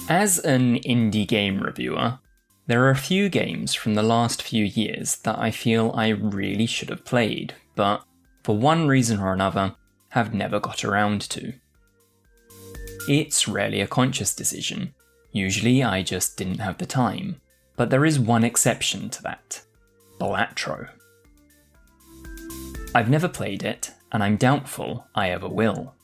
As an indie game reviewer, there are a few games from the last few years that I feel I really should have played, but for one reason or another, have never got around to. It's rarely a conscious decision. Usually I just didn't have the time, but there is one exception to that. Balatro. I've never played it, and I'm doubtful I ever will.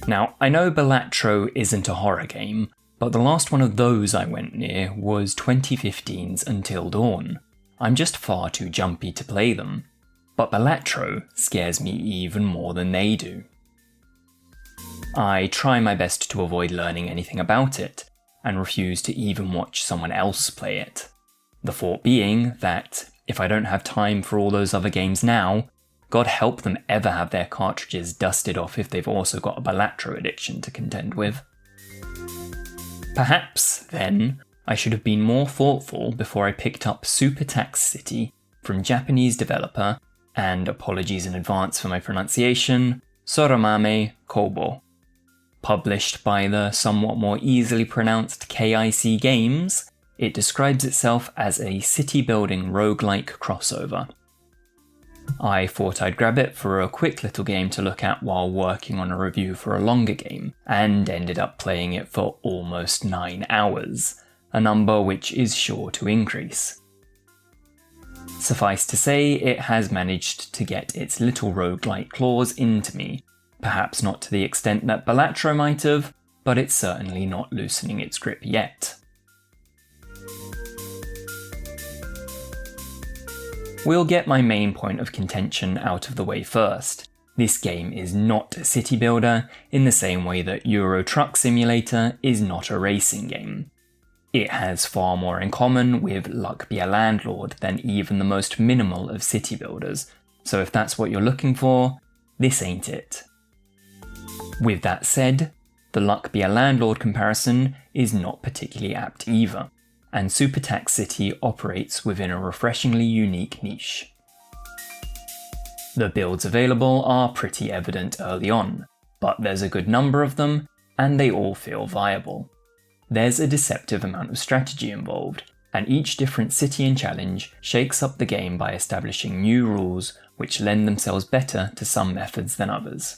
Now, I know Balatro isn't a horror game, but the last one of those I went near was 2015's Until Dawn. I'm just far too jumpy to play them, but Balatro scares me even more than they do. I try my best to avoid learning anything about it, and refuse to even watch someone else play it. The thought being that, if I don't have time for all those other games now, God help them ever have their cartridges dusted off if they've also got a Balatro addiction to contend with. Perhaps, then, I should have been more thoughtful before I picked up SuperTaxCity from Japanese developer, and apologies in advance for my pronunciation, soramame-koubou. Published by the somewhat more easily pronounced KIC Games, it describes itself as a city-building roguelike crossover. I thought I'd grab it for a quick little game to look at while working on a review for a longer game, and ended up playing it for almost 9 hours, a number which is sure to increase. Suffice to say, it has managed to get its little roguelike claws into me, perhaps not to the extent that Balatro might have, but it's certainly not loosening its grip yet. We'll get my main point of contention out of the way first. This game is not a city builder in the same way that Euro Truck Simulator is not a racing game. It has far more in common with Luck Be a Landlord than even the most minimal of city builders, so if that's what you're looking for, this ain't it. With that said, the Luck Be a Landlord comparison is not particularly apt either, and SuperTaxCity operates within a refreshingly unique niche. The builds available are pretty evident early on, but there's a good number of them, and they all feel viable. There's a deceptive amount of strategy involved, and each different city and challenge shakes up the game by establishing new rules which lend themselves better to some methods than others.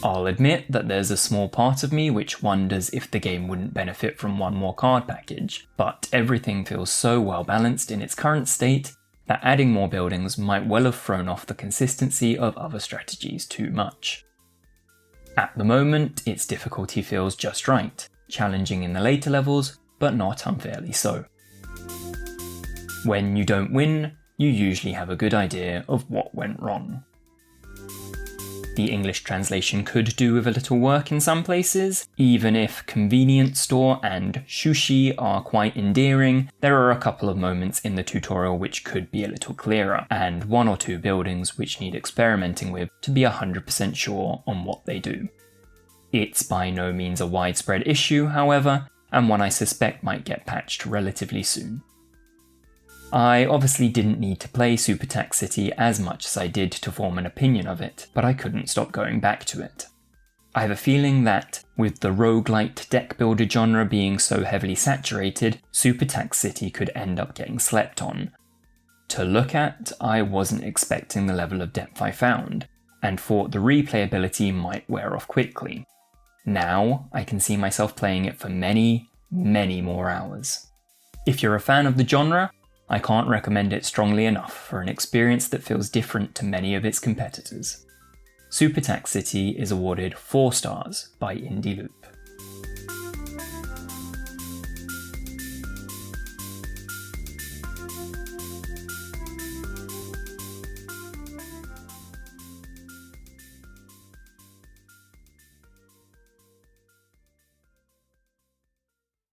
I'll admit that there's a small part of me which wonders if the game wouldn't benefit from one more card package, but everything feels so well balanced in its current state that adding more buildings might well have thrown off the consistency of other strategies too much. At the moment, its difficulty feels just right, challenging in the later levels, but not unfairly so. When you don't win, you usually have a good idea of what went wrong. The English translation could do with a little work in some places. Even if convenience store and sushi are quite endearing, there are a couple of moments in the tutorial which could be a little clearer, and 1 or 2 buildings which need experimenting with to be 100% sure on what they do. It's by no means a widespread issue, however, and one I suspect might get patched relatively soon. I obviously didn't need to play SuperTaxCity as much as I did to form an opinion of it, but I couldn't stop going back to it. I have a feeling that, with the roguelite deck builder genre being so heavily saturated, SuperTaxCity could end up getting slept on. To look at, I wasn't expecting the level of depth I found, and thought the replayability might wear off quickly. Now, I can see myself playing it for many, many more hours. If you're a fan of the genre, I can't recommend it strongly enough for an experience that feels different to many of its competitors. SuperTaxCity is awarded 4 stars by IndieLoupe.